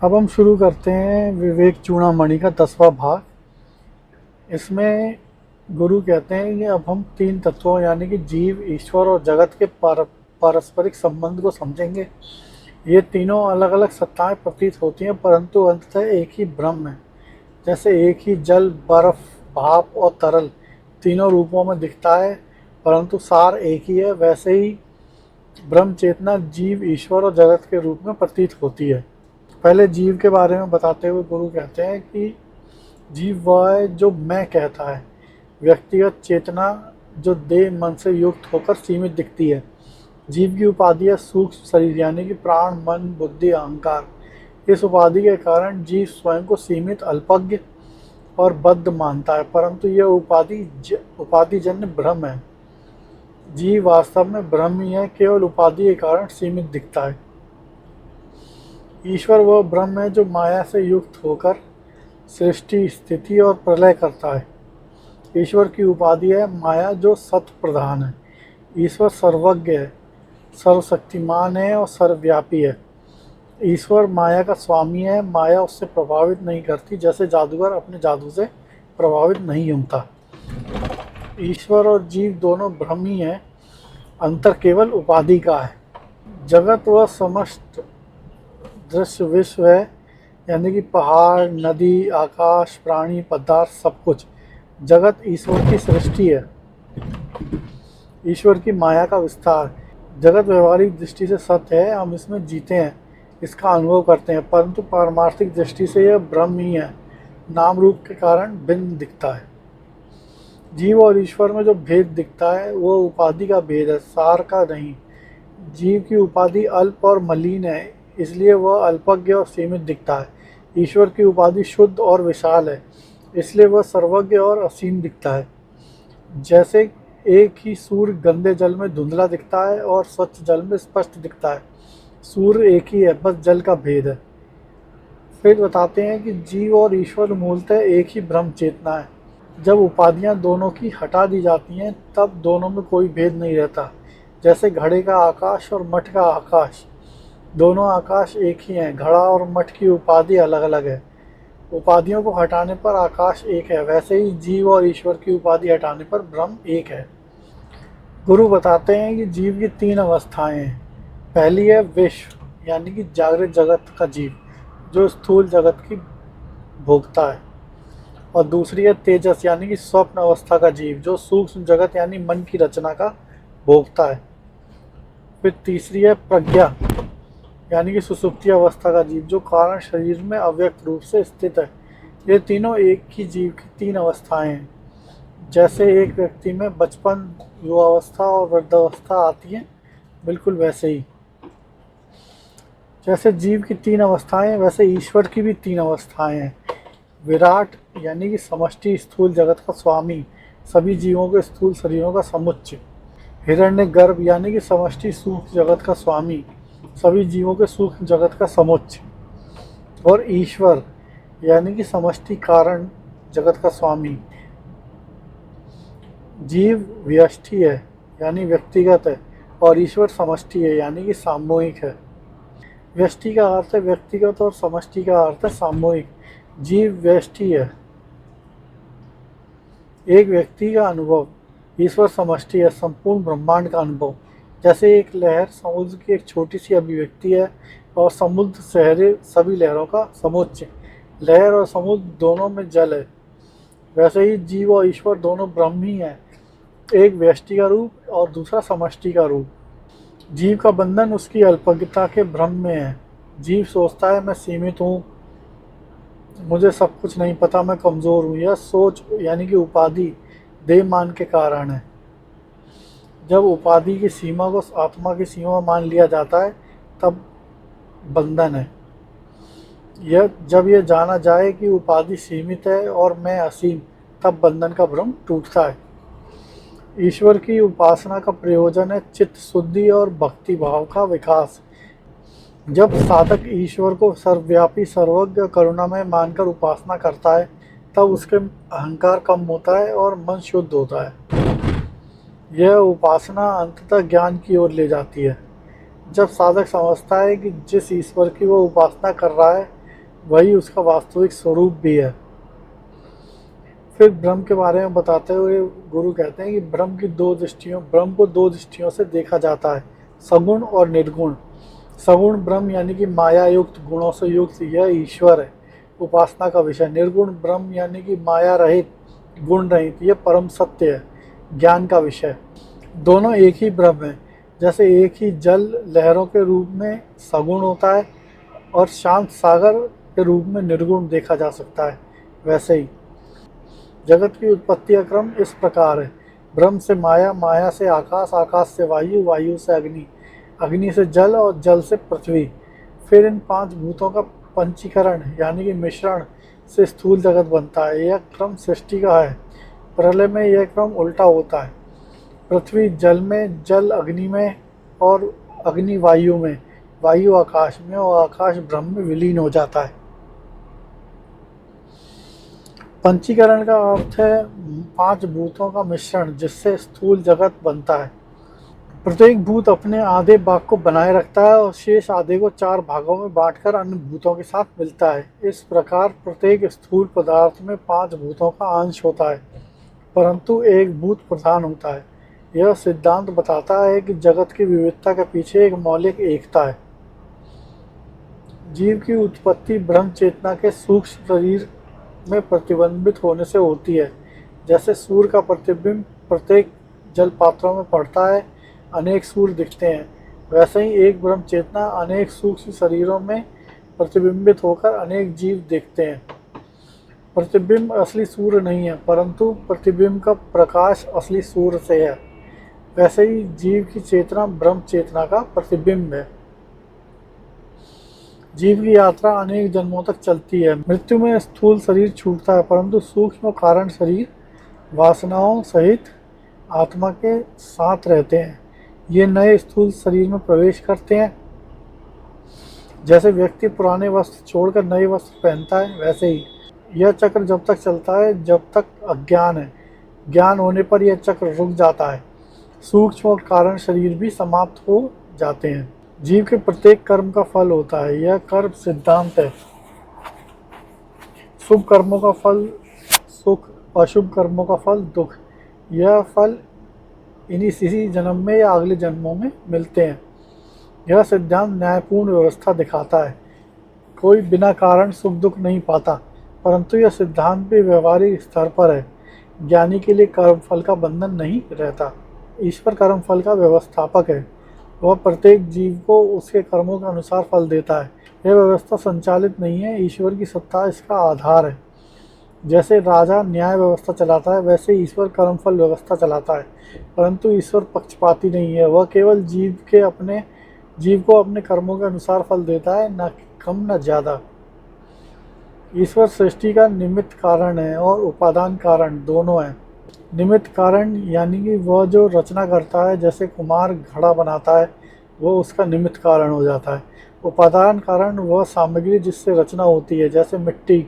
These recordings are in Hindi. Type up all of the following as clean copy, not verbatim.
अब हम शुरू करते हैं विवेक चूड़ामणि का 10वां भाग। इसमें गुरु कहते हैं कि अब हम तीन तत्वों यानी कि जीव, ईश्वर और जगत के पारस्परिक संबंध को समझेंगे। ये तीनों अलग अलग सत्ताएं प्रतीत होती हैं, परंतु अंततः एक ही ब्रह्म है। जैसे एक ही जल, बर्फ, भाप और तरल तीनों रूपों में दिखता है, परंतु सार एक ही है, वैसे ही ब्रह्म चेतना जीव, ईश्वर और जगत के रूप में प्रतीत होती है। पहले जीव के बारे में बताते हुए गुरु कहते हैं कि जीव वह है जो मैं कहता है, व्यक्तिगत चेतना जो देह मन से युक्त होकर सीमित दिखती है। जीव की उपाधि है सूक्ष्म शरीर यानी कि प्राण, मन, बुद्धि, अहंकार। इस उपाधि के कारण जीव स्वयं को सीमित, अल्पज्ञ और बद्ध मानता है, परंतु यह उपाधिजन्य भ्रम है। जीव वास्तव में ब्रह्म ही है, केवल उपाधि के कारण सीमित दिखता है। ईश्वर वह ब्रह्म है जो माया से युक्त होकर सृष्टि, स्थिति और प्रलय करता है। ईश्वर की उपाधि है माया जो सत प्रधान है। ईश्वर सर्वज्ञ है, सर्वशक्तिमान है और सर्वव्यापी है। ईश्वर माया का स्वामी है, माया उससे प्रभावित नहीं करती, जैसे जादूगर अपने जादू से प्रभावित नहीं होता। ईश्वर और जीव दोनों ब्रह्म ही हैं, अंतर केवल उपाधि का है। जगत व समस्त दृश्य विश्व है, यानी कि पहाड़, नदी, आकाश, प्राणी, पदार्थ, सब कुछ। जगत ईश्वर की सृष्टि है, ईश्वर की माया का विस्तार। जगत व्यवहारिक दृष्टि से सत्य है, हम इसमें जीते हैं, इसका अनुभव करते हैं, परंतु पारमार्थिक दृष्टि से यह ब्रह्म ही है, नाम रूप के कारण भिन्न दिखता है। जीव और ईश्वर में जो भेद दिखता है वो उपाधि का भेद है, सार का नहीं। जीव की उपाधि अल्प और मलिन है, इसलिए वह अल्पज्ञ और सीमित दिखता है। ईश्वर की उपाधि शुद्ध और विशाल है, इसलिए वह सर्वज्ञ और असीम दिखता है। जैसे एक ही सूर्य गंदे जल में धुंधला दिखता है और स्वच्छ जल में स्पष्ट दिखता है। सूर्य एक ही है, बस जल का भेद है। फिर बताते हैं कि जीव और ईश्वर मूलतः एक ही ब्रह्म चेतना है। जब उपाधियां दोनों की हटा दी जाती हैं तब दोनों में कोई भेद नहीं रहता। जैसे घड़े का आकाश और मठ का आकाश, दोनों आकाश एक ही हैं, घड़ा और मठ की उपाधि अलग अलग है। उपाधियों को हटाने पर आकाश एक है, वैसे ही जीव और ईश्वर की उपाधि हटाने पर ब्रह्म एक है। गुरु बताते हैं कि जीव की तीन अवस्थाएं हैं। पहली है विश्व यानी कि जागृत जगत का जीव, जो स्थूल जगत की भोगता है। और दूसरी है तेजस यानी कि स्वप्न अवस्था का जीव, जो सूक्ष्म जगत यानी मन की रचना का भोगता है। फिर तीसरी है प्रज्ञा यानी कि सुसुप्ति अवस्था का जीव, जो कारण शरीर में अव्यक्त रूप से स्थित है। ये तीनों एक ही जीव की तीन अवस्थाएं हैं। जैसे एक व्यक्ति में बचपन, युवावस्था और वृद्धावस्था आती है, बिल्कुल वैसे ही। जैसे जीव की तीन अवस्थाएं हैं, वैसे ईश्वर की भी तीन अवस्थाएं हैं। विराट यानी कि समष्टि स्थूल जगत का स्वामी, सभी जीवों के स्थूल शरीरों का समुच्चय। हिरण्यगर्भ यानी कि समष्टि सूक्ष्म जगत का स्वामी, सभी जीवों के सूक्ष्म जगत का समुच्चय। और ईश्वर यानी कि समष्टि कारण जगत का स्वामी। जीव व्यष्टि है यानी व्यक्तिगत है, और ईश्वर समष्टि है यानी कि सामूहिक है। व्यष्टि का अर्थ है व्यक्तिगत और समष्टि का अर्थ है सामूहिक। जीव व्यष्टि है, एक व्यक्ति का अनुभव। ईश्वर समष्टि है, संपूर्ण ब्रह्मांड का अनुभव। जैसे एक लहर समुद्र की एक छोटी सी अभिव्यक्ति है और समुद्र शहरे सभी लहरों का समुच्चय। लहर और समुद्र दोनों में जल है, वैसे ही जीव और ईश्वर दोनों ब्रह्म ही हैं, एक व्यष्टि का रूप और दूसरा समष्टि का रूप। जीव का बंधन उसकी अल्पज्ञता के भ्रम में है। जीव सोचता है मैं सीमित हूँ, मुझे सब कुछ नहीं पता, मैं कमज़ोर हूँ। यह सोच यानी कि उपाधि देह मान के कारण है। जब उपाधि की सीमा को आत्मा की सीमा मान लिया जाता है तब बंधन है। यह जब यह जाना जाए कि उपाधि सीमित है और मैं असीम, तब बंधन का भ्रम टूटता है। ईश्वर की उपासना का प्रयोजन है चित्त शुद्धि और भक्ति भाव का विकास। जब साधक ईश्वर को सर्वव्यापी, सर्वज्ञ, करुणामय मानकर उपासना करता है तब उसके अहंकार कम होता है और मन शुद्ध होता है। यह उपासना अंततः ज्ञान की ओर ले जाती है। जब साधक समझता है कि जिस ईश्वर की वो उपासना कर रहा है वही उसका वास्तविक स्वरूप भी है। फिर ब्रह्म के बारे में बताते हुए गुरु कहते हैं कि ब्रह्म को दो दृष्टियों से देखा जाता है, सगुण और निर्गुण। सगुण ब्रह्म यानी कि माया युक्त, गुणों से युक्त, यह ईश्वर है, उपासना का विषय। निर्गुण ब्रह्म यानी कि माया रहित, गुण रहित, यह परम सत्य है, ज्ञान का विषय। दोनों एक ही ब्रह्म है। जैसे एक ही जल लहरों के रूप में सगुण होता है और शांत सागर के रूप में निर्गुण देखा जा सकता है, वैसे ही जगत की उत्पत्ति का क्रम इस प्रकार है। ब्रह्म से माया, माया से आकाश, आकाश से वायु, वायु से अग्नि, अग्नि से जल और जल से पृथ्वी। फिर इन पांच भूतों का पंचीकरण यानी कि मिश्रण से स्थूल जगत बनता है। यह क्रम सृष्टि का है। प्रलय में यह क्रम उल्टा होता है। पृथ्वी जल में, जल अग्नि में और अग्नि वायु में, वायु आकाश में और आकाश ब्रह्म में विलीन हो जाता है। पंचीकरण का अर्थ है पांच भूतों का मिश्रण जिससे स्थूल जगत बनता है। प्रत्येक भूत अपने आधे भाग को बनाए रखता है और शेष आधे को चार भागों में बांटकर अन्य भूतों के साथ मिलता है। इस प्रकार प्रत्येक स्थूल पदार्थ में पांच भूतों का अंश होता है, परंतु एक भूत प्रधान होता है। यह सिद्धांत बताता है कि जगत की विविधता के पीछे एक मौलिक एकता है। जीव की उत्पत्ति ब्रह्म चेतना के सूक्ष्म शरीर में प्रतिबिंबित होने से होती है। जैसे सूर्य का प्रतिबिंब प्रत्येक जल पात्रों में पड़ता है, अनेक सूर्य दिखते हैं, वैसे ही एक ब्रह्म चेतना अनेक सूक्ष्म शरीरों में प्रतिबिंबित होकर अनेक जीव देखते हैं। प्रतिबिंब असली सूर्य नहीं है, परंतु प्रतिबिंब का प्रकाश असली सूर्य से है। वैसे ही जीव की चेतना ब्रह्म चेतना का प्रतिबिंब है। जीव की यात्रा अनेक जन्मों तक चलती है। मृत्यु में स्थूल शरीर छूटता है, परंतु सूक्ष्म कारण शरीर वासनाओं सहित आत्मा के साथ रहते हैं। ये नए स्थूल शरीर में प्रवेश करते हैं। जैसे व्यक्ति पुराने वस्त्र छोड़कर नए वस्त्र पहनता है, वैसे ही यह चक्र जब तक चलता है जब तक अज्ञान है। ज्ञान होने पर यह चक्र रुक जाता है। सूक्ष्म और कारण शरीर भी समाप्त हो जाते हैं। जीव के प्रत्येक कर्म का फल होता है। यह कर्म सिद्धांत है। शुभ कर्मों का फल सुख, अशुभ कर्मों का फल दुख। यह फल इसी जन्म में या अगले जन्मों में मिलते हैं। यह सिद्धांत न्यायपूर्ण व्यवस्था दिखाता है। कोई बिना कारण सुख दुख नहीं पाता, परंतु यह सिद्धांत भी व्यवहारिक स्तर पर है। ज्ञानी के लिए कर्म फल का बंधन नहीं रहता। ईश्वर कर्म फल का व्यवस्थापक है। वह प्रत्येक जीव को उसके कर्मों के अनुसार फल देता है। यह व्यवस्था संचालित नहीं है, ईश्वर की सत्ता इसका आधार है। जैसे राजा न्याय व्यवस्था चलाता है, वैसे ईश्वर कर्मफल व्यवस्था चलाता है, परंतु ईश्वर पक्षपाती नहीं है। वह केवल जीव को अपने कर्मों के अनुसार फल देता है, न कम न ज़्यादा। ईश्वर सृष्टि का निमित्त कारण है और उपादान कारण दोनों है। निमित्त कारण यानी कि वह जो रचना करता है, जैसे कुम्हार घड़ा बनाता है, वह उसका निमित्त कारण हो जाता है। उपादान कारण वह सामग्री जिससे रचना होती है, जैसे मिट्टी।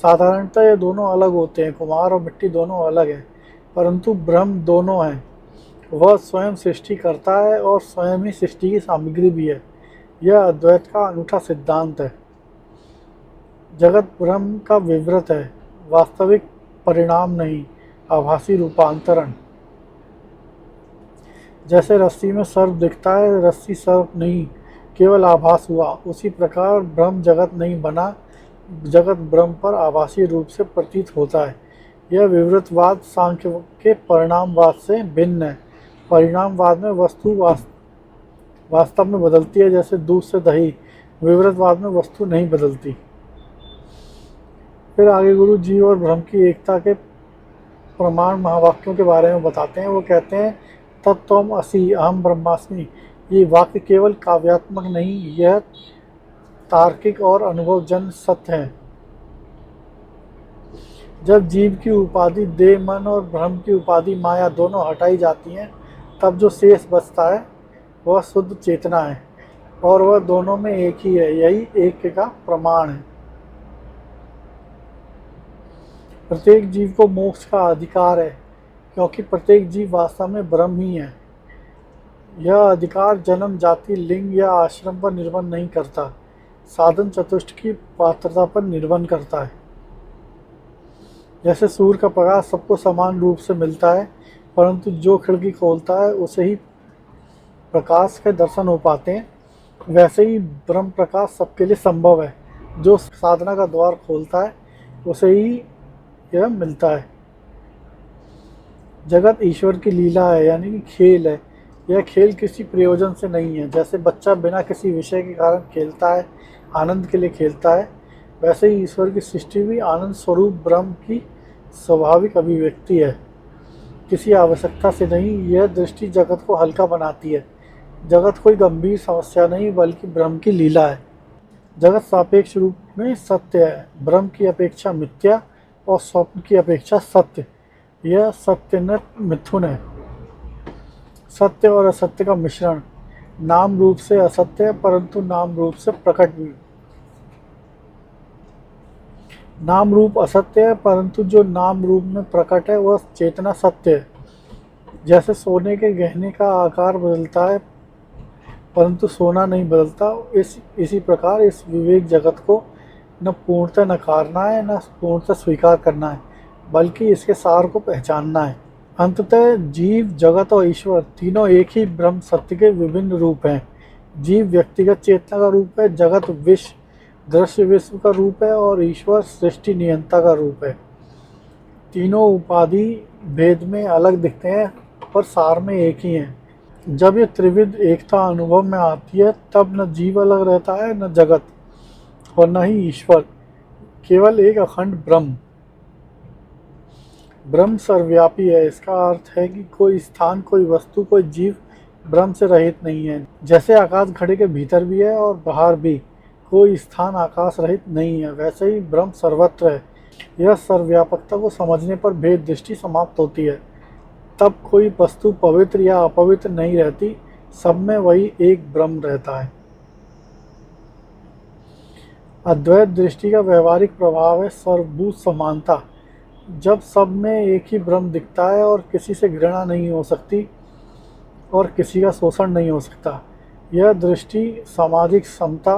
साधारणतः ये दोनों अलग होते हैं, कुम्हार और मिट्टी दोनों अलग हैं, परंतु ब्रह्म दोनों हैं। वह स्वयं सृष्टि करता है और स्वयं ही सृष्टि की सामग्री भी है। यह अद्वैत का अनूठा सिद्धांत है। जगत ब्रह्म का विवृत है, वास्तविक परिणाम नहीं, आभासी रूपांतरण। जैसे रस्सी में सर्प दिखता है, रस्सी सर्प नहीं, केवल आभास हुआ, उसी प्रकार ब्रह्म जगत नहीं बना, जगत ब्रह्म पर आभासी रूप से प्रतीत होता है। यह विवृतवाद सांख्य के परिणामवाद से भिन्न है। परिणामवाद में वस्तु वास्तव में बदलती है, जैसे दूध से दही। विवृतवाद में वस्तु नहीं बदलती। फिर आगे गुरु जीव और ब्रह्म की एकता के प्रमाण महावाक्यों के बारे में बताते हैं। वो कहते हैं, तत्त्वम असि अहम ब्रह्मास्मि। ये वाक्य केवल काव्यात्मक नहीं, यह तार्किक और अनुभवजन्य सत्य है। जब जीव की उपाधि देह, मन और ब्रह्म की उपाधि माया दोनों हटाई जाती हैं, तब जो शेष बचता है वह शुद्ध चेतना है और वह दोनों में एक ही है। यही एक का प्रमाण है। प्रत्येक जीव को मोक्ष का अधिकार है, क्योंकि प्रत्येक जीव वास्तव में ब्रह्म ही है। यह अधिकार जन्म, जाति, लिंग या आश्रम पर निर्भर नहीं करता। साधन चतुष्ट की पात्रता पर निर्भर करता है। जैसे सूर्य का प्रकाश सबको समान रूप से मिलता है, परंतु जो खिड़की खोलता है उसे ही प्रकाश के दर्शन हो पाते हैं, वैसे ही ब्रह्म प्रकाश सबके लिए संभव है। जो साधना का द्वार खोलता है उसे ही यह मिलता है। जगत ईश्वर की लीला है, यानी कि खेल है। यह खेल किसी प्रयोजन से नहीं है। जैसे बच्चा बिना किसी विषय के कारण खेलता है, आनंद के लिए खेलता है, वैसे ही ईश्वर की सृष्टि भी आनंद स्वरूप ब्रह्म की स्वाभाविक अभिव्यक्ति है, किसी आवश्यकता से नहीं। यह दृष्टि जगत को हल्का बनाती है। जगत कोई गंभीर समस्या नहीं, बल्कि ब्रह्म की लीला है। जगत सापेक्ष रूप में सत्य है, ब्रह्म की अपेक्षा मिथ्या और स्वप्न की अपेक्षा सत्य। यह सत्यनत मिथुन है, सत्य और असत्य का मिश्रण। नाम रूप से असत्य है, परंतु नाम रूप से प्रकट भी। नाम रूप असत्य है, परंतु जो नाम रूप में प्रकट है वह चेतना सत्य है। जैसे सोने के गहने का आकार बदलता है, परंतु सोना नहीं बदलता, इसी प्रकार इस विवेक जगत को न पूर्णतः नकारना है, न पूर्णतः स्वीकार करना है, बल्कि इसके सार को पहचानना है। अंततः जीव, जगत और ईश्वर तीनों एक ही ब्रह्म सत्य के विभिन्न रूप हैं। जीव व्यक्तिगत चेतना का रूप है, जगत विश्व दृश्य विश्व का रूप है और ईश्वर सृष्टि नियंता का रूप है। तीनों उपाधि भेद में अलग दिखते हैं, पर सार में एक ही हैं। जब ये त्रिविध एकता अनुभव में आती है, तब न जीव अलग रहता है, न जगत और न ही ईश्वर, केवल एक अखंड ब्रह्म। ब्रह्म सर्वव्यापी है। इसका अर्थ है कि कोई स्थान, कोई वस्तु, कोई जीव ब्रह्म से रहित नहीं है। जैसे आकाश घड़े के भीतर भी है और बाहर भी कोई स्थान आकाश रहित नहीं है, वैसे ही ब्रह्म सर्वत्र है। यह सर्वव्यापकता को समझने पर भेद दृष्टि समाप्त होती है। तब कोई वस्तु पवित्र या अपवित्र नहीं रहती, सब में वही एक ब्रह्म रहता है। अद्वैत दृष्टि का व्यवहारिक प्रभाव है सर्वभूत समानता। जब सब में एक ही ब्रह्म दिखता है और किसी से घृणा नहीं हो सकती और किसी का शोषण नहीं हो सकता। यह दृष्टि सामाजिक समता,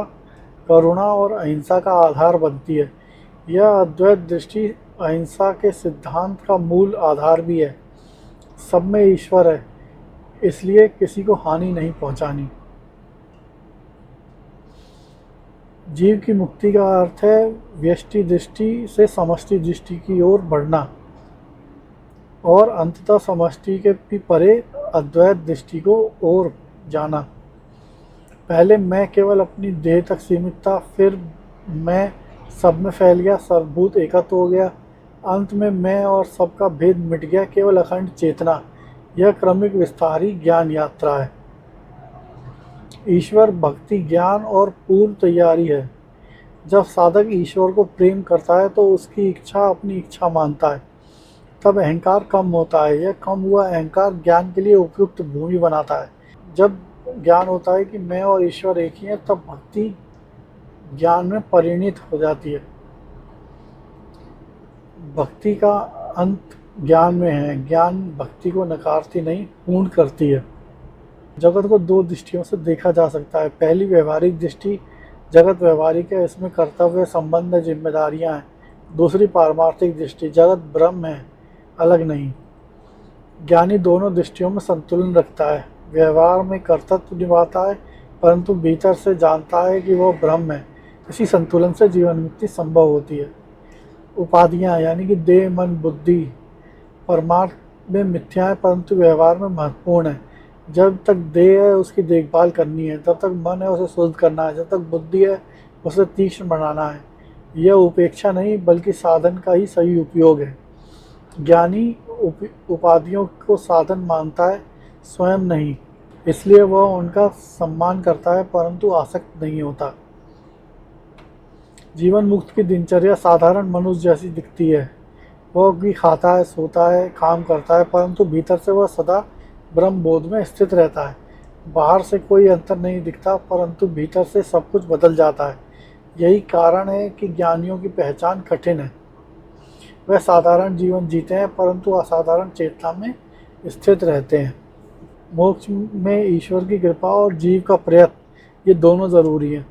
करुणा और अहिंसा का आधार बनती है। यह अद्वैत दृष्टि अहिंसा के सिद्धांत का मूल आधार भी है। सब में ईश्वर है, इसलिए किसी को हानि नहीं पहुंचानी। जीव की मुक्ति का अर्थ है व्यष्टि दृष्टि से समष्टि दृष्टि की ओर बढ़ना और अंततः समष्टि के भी परे अद्वैत दृष्टि को ओर जाना। पहले मैं केवल अपनी देह तक सीमित था, फिर मैं सब में फैल गया, सर्वभूत एकत्व हो गया। अंत में मैं और सबका भेद मिट गया, केवल अखंड चेतना। यह क्रमिक विस्तारी ज्ञान यात्रा है। ईश्वर भक्ति, ज्ञान और पूर्व तैयारी है। जब साधक ईश्वर को प्रेम करता है तो उसकी इच्छा अपनी इच्छा मानता है, तब अहंकार कम होता है। यह कम हुआ अहंकार ज्ञान के लिए उपयुक्त भूमि बनाता है। जब ज्ञान होता है कि मैं और ईश्वर एक ही हैं, तब भक्ति ज्ञान में परिणित हो जाती है। भक्ति का अंत ज्ञान में है। ज्ञान भक्ति को नकारती नहीं, पूर्ण करती है। जगत को दो दृष्टियों से देखा जा सकता है। पहली व्यवहारिक दृष्टि, जगत व्यवहारिक है, इसमें कर्तव्य, संबंध, जिम्मेदारियां हैं। दूसरी पारमार्थिक दृष्टि, जगत ब्रह्म है, अलग नहीं। ज्ञानी दोनों दृष्टियों में संतुलन रखता है। व्यवहार में कर्तव्य निभाता है, परंतु भीतर से जानता है कि वह ब्रह्म है। इसी संतुलन से जीवन मुक्ति संभव होती है। उपाधियां, यानी कि देह, मन, बुद्धि परमार्थ में मिथ्या है, परंतु व्यवहार में महत्वपूर्ण है। जब तक देह है उसकी देखभाल करनी है, तब तक मन है उसे शुद्ध करना है, जब तक बुद्धि है उसे तीक्ष्ण बनाना है। यह उपेक्षा नहीं, बल्कि साधन का ही सही उपयोग है। ज्ञानी उपाधियों को साधन मानता है, स्वयं नहीं। इसलिए वह उनका सम्मान करता है, परंतु आसक्त नहीं होता। जीवन मुक्त की दिनचर्या साधारण मनुष्य जैसी दिखती है। वह भी खाता है, सोता है, काम करता है, परंतु भीतर से वह सदा ब्रह्म बोध में स्थित रहता है। बाहर से कोई अंतर नहीं दिखता, परंतु भीतर से सब कुछ बदल जाता है। यही कारण है कि ज्ञानियों की पहचान कठिन है। वह साधारण जीवन जीते हैं, परंतु असाधारण चेतना में स्थित रहते हैं। मोक्ष में ईश्वर की कृपा और जीव का प्रयत्न, ये दोनों ज़रूरी हैं।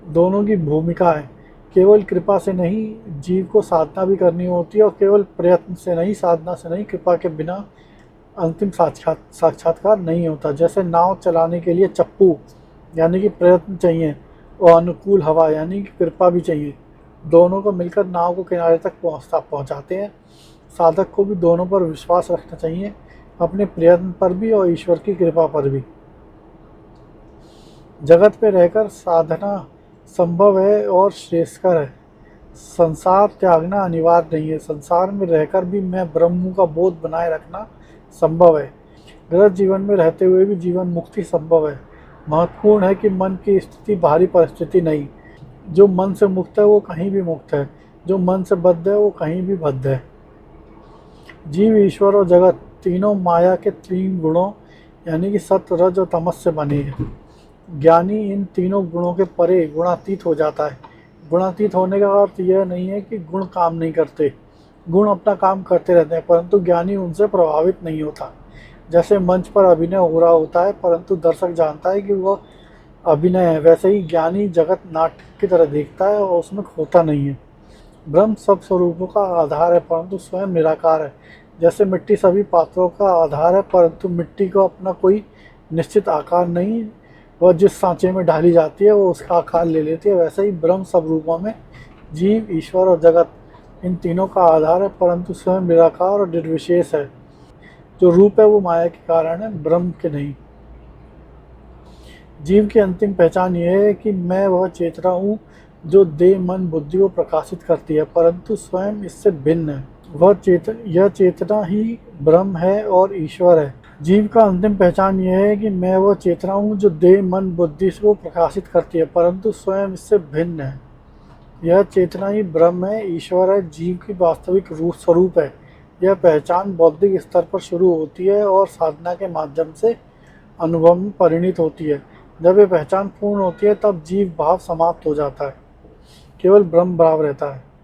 दोनों की भूमिका है। केवल कृपा से नहीं, जीव को साधना भी करनी होती है, और केवल प्रयत्न से नहीं, साधना से नहीं, कृपा के बिना अंतिम साक्षात्कार नहीं होता। जैसे नाव चलाने के लिए चप्पू यानी कि प्रयत्न चाहिए, और अनुकूल हवा यानी कि कृपा भी चाहिए। दोनों को मिलकर नाव को किनारे तक पहुंचाते हैं। साधक को भी दोनों पर विश्वास रखना चाहिए, अपने प्रयत्न पर भी और ईश्वर की कृपा पर भी। जगत में रहकर साधना संभव है और श्रेयस्कर है। संसार त्यागना अनिवार्य नहीं है। संसार में रहकर भी मैं ब्रह्म हूँ का बोध बनाए रखना संभव है। गृहस्थ जीवन में रहते हुए भी जीवन मुक्ति संभव है। महत्वपूर्ण है कि मन की स्थिति बाहरी परिस्थिति नहीं। जो मन से मुक्त है वो कहीं भी मुक्त है, जो मन से बद्ध है वो कहीं भी बद्ध है। जीव, ईश्वर और जगत तीनों माया के 3 गुणों यानी कि सत्व, रज और तमस से बने हैं। ज्ञानी इन तीनों गुणों के परे गुणातीत हो जाता है। गुणातीत होने का अर्थ यह नहीं है कि गुण काम नहीं करते। गुण अपना काम करते रहते हैं, परंतु ज्ञानी उनसे प्रभावित नहीं होता। जैसे मंच पर अभिनय हो रहा होता है परंतु दर्शक जानता है कि वह अभिनय है, वैसे ही ज्ञानी जगत नाटक की तरह देखता है और उसमें खोता नहीं है। ब्रह्म सब स्वरूपों का आधार है परंतु स्वयं निराकार है। जैसे मिट्टी सभी पात्रों का आधार है परंतु मिट्टी को अपना कोई निश्चित आकार नहीं, वह जिस सांचे में ढाली जाती है वो उसका आकार ले लेती है, वैसे ही ब्रह्म सब रूपों में जीव, ईश्वर और जगत इन तीनों का आधार है परंतु स्वयं निराकार और निर्विशेष है। जो रूप है वो माया के कारण है, ब्रह्म के नहीं। जीव की अंतिम पहचान यह है कि मैं वह चेतना हूँ जो देह, मन, बुद्धि को प्रकाशित करती है परंतु स्वयं इससे भिन्न है। यह चेतना ही ब्रह्म है और ईश्वर है। जीव का अंतिम पहचान यह है कि मैं वह चेतना हूँ जो देह, मन, बुद्धि को प्रकाशित करती है परंतु स्वयं इससे भिन्न है। यह चेतना ही ब्रह्म है, ईश्वर है, जीव की वास्तविक रूप स्वरूप है। यह पहचान बौद्धिक स्तर पर शुरू होती है और साधना के माध्यम से अनुभव में परिणित होती है। जब यह पहचान पूर्ण होती है तब जीव भाव समाप्त हो जाता है, केवल ब्रह्म भाव रहता है।